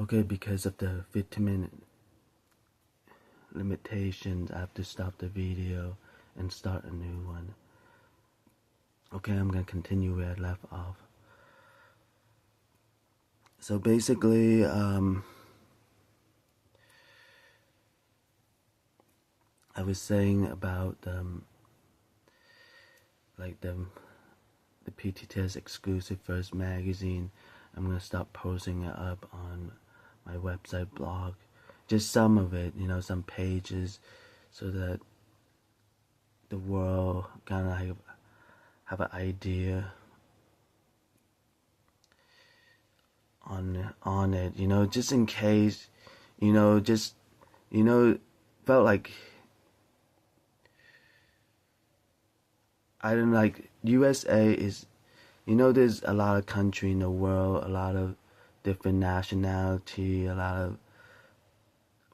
Okay, because of the 15-minute limitations, I have to stop the video and start a new one. Okay, I'm gonna continue where I left off. So basically, I was saying about like the PTTS Exclusive First Magazine. I'm gonna start posting it up on my website blog, just some of it, some pages, so that the world kind of have an idea on it, just in case, just felt like I don't like USA is, there's a lot of country in the world, a lot of different nationality, a lot of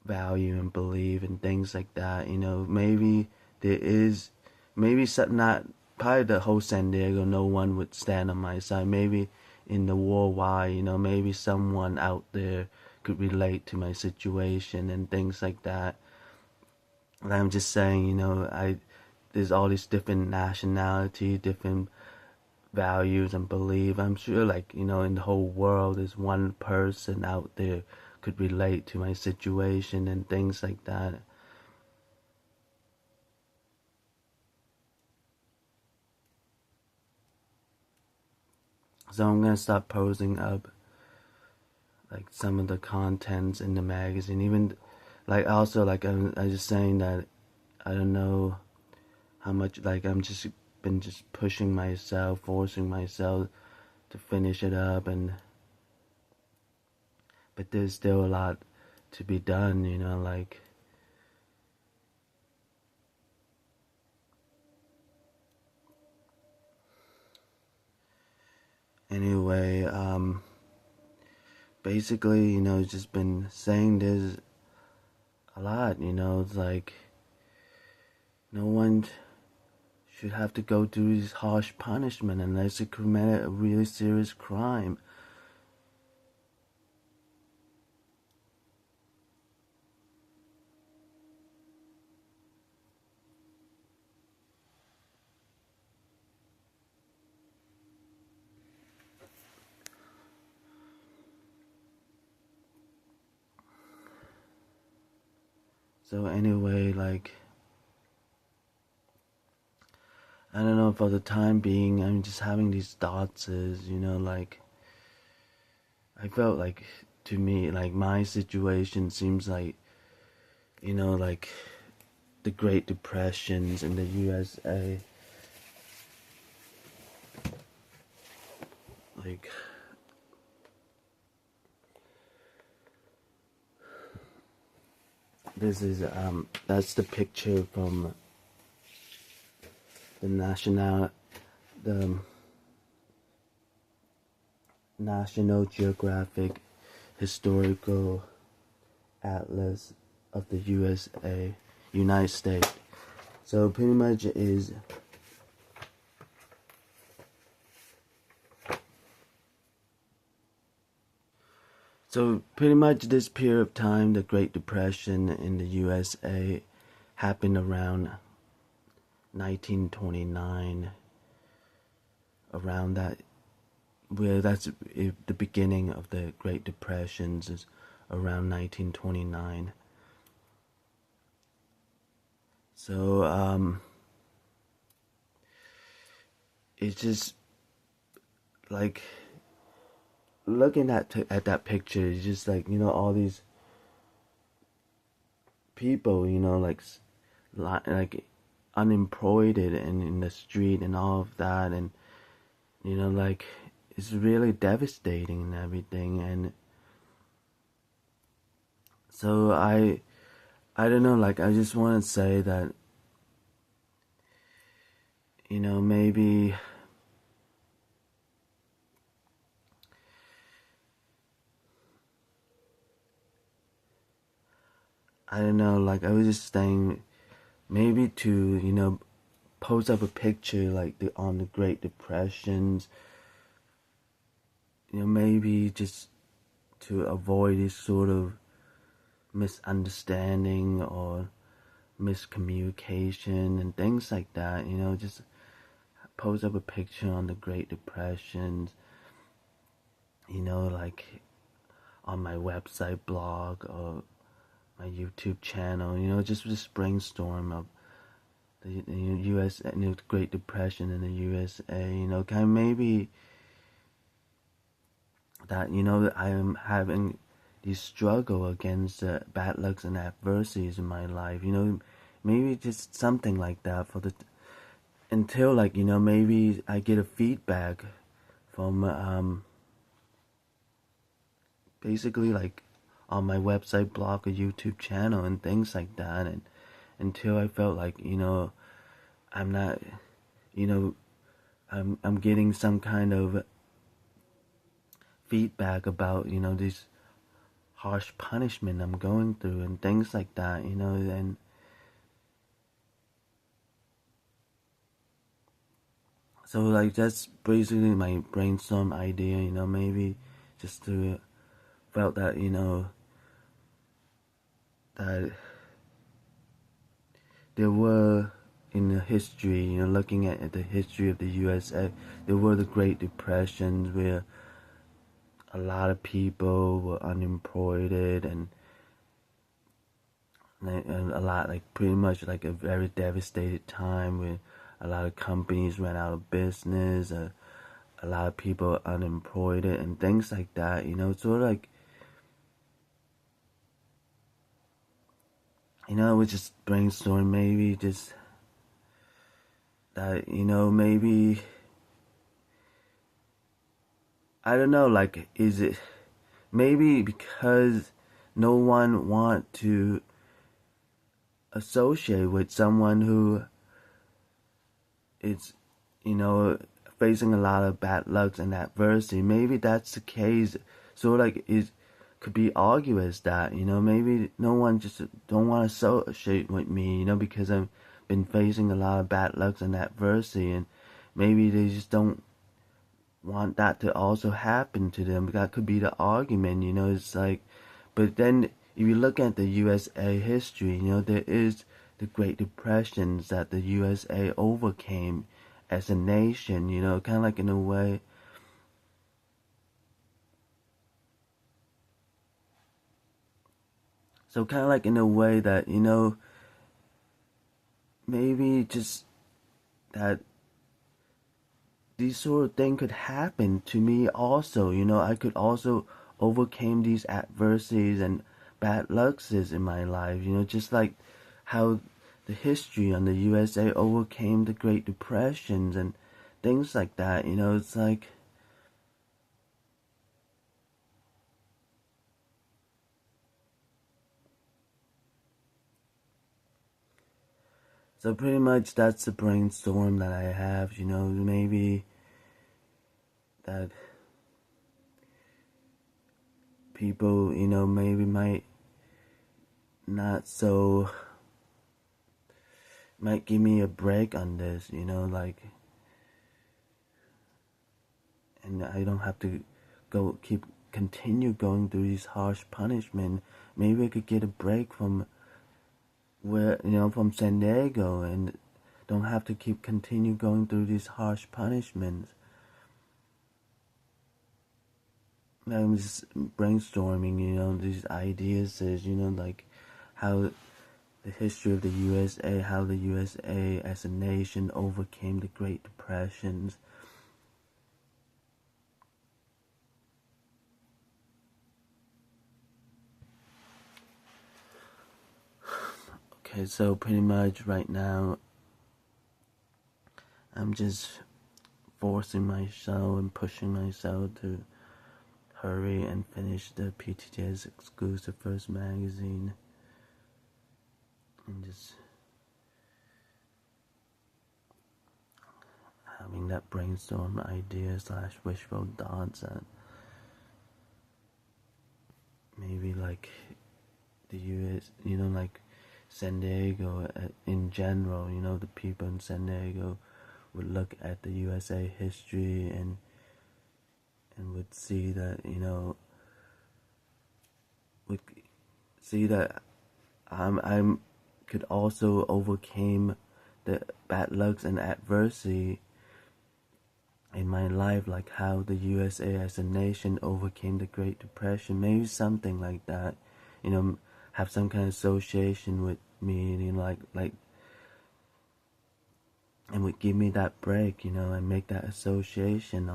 value and belief and things like that. Maybe there is, maybe not probably the whole San Diego, no one would stand on my side. Maybe in the worldwide, maybe someone out there could relate to my situation and things like that. And I'm just saying, there's all these different nationality, different values and belief. I'm sure, in the whole world, there's one person out there could relate to my situation and things like that. So I'm gonna start posting up like some of the contents in the magazine. Even also I'm just saying that I don't know how much I'm just pushing myself, forcing myself to finish it up, but there's still a lot to be done, anyway, basically, just been saying this a lot, it's like no one should have to go through this harsh punishment unless they committed a really serious crime. So anyway, I don't know, for the time being, I'm just having these thoughts I felt like, to me, my situation seems like, the Great Depressions in the USA. This is, that's the picture from the National Geographic Historical Atlas of the United States. So pretty much is this period of time, the Great Depression in the USA, happened around 1929, around that, where that's the beginning of the Great Depressions is around 1929. So it's just like looking at that picture. It's just all these people, like unemployed and in the street and all of that, and it's really devastating and everything. And so I don't know, I just want to say that maybe I don't know, I was just saying maybe to post up a picture on the Great Depressions, maybe just to avoid this sort of misunderstanding or miscommunication and things like that, just post up a picture on the Great Depression, like on my website, blog, or my YouTube channel, just brainstorm of the U.S. The Great Depression in the USA, kind of maybe that, I am having this struggle against bad lucks and adversities in my life, maybe just something like that until like, maybe I get a feedback from, basically like on my website, blog, or YouTube channel and things like that, and until I felt like, I'm not, I'm getting some kind of feedback about, this harsh punishment I'm going through and things like that, and so like that's basically my brainstorm idea, maybe just to felt that, that there were in the history, looking at the history of the USA, there were the Great Depressions where a lot of people were unemployed and a lot, like pretty much like a very devastated time where a lot of companies ran out of business, a lot of people unemployed and things like that, sort of like, I was just brainstorming maybe just that, maybe, I don't know, like, is it maybe because no one want to associate with someone who is, facing a lot of bad lucks and adversity. Maybe that's the case. So like it could be argued as that, maybe no one just don't want to associate with me, because I've been facing a lot of bad lucks and adversity, and maybe they just don't want that to also happen to them. That could be the argument, it's like, but then if you look at the USA history, there is the Great Depressions that the USA overcame as a nation, kind of like in a way. So kind of like in a way that, maybe just that these sort of thing could happen to me also, I could also overcome these adversities and bad lucks in my life, just like how the history on the USA overcame the Great Depressions and things like that, it's like, so pretty much that's the brainstorm that I have, maybe that people, maybe might not so, might give me a break on this, like, and I don't have to continue going through these harsh punishment. Maybe I could get a break from from San Diego and don't have to continue going through these harsh punishments. I'm just brainstorming, these ideas is, like how the history of the USA, how the USA as a nation overcame the Great Depressions. Okay, so pretty much right now, I'm just forcing myself and pushing myself to hurry and finish the PTTS Exclusive First Magazine. And just having that brainstorm idea / wishful thoughts that maybe like the US, like San Diego in general, the people in San Diego would look at the USA history and would see that, see that I'm could also overcame the bad lucks and adversity in my life, like how the USA as a nation overcame the Great Depression, maybe something like that, have some kind of association with me, like, and would give me that break, and make that association,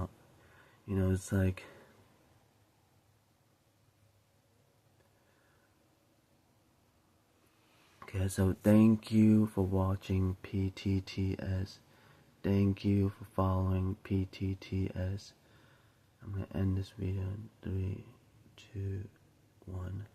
it's like, okay, so thank you for watching PTTS. Thank you for following PTTS. I'm gonna end this video in 3, 2, 1.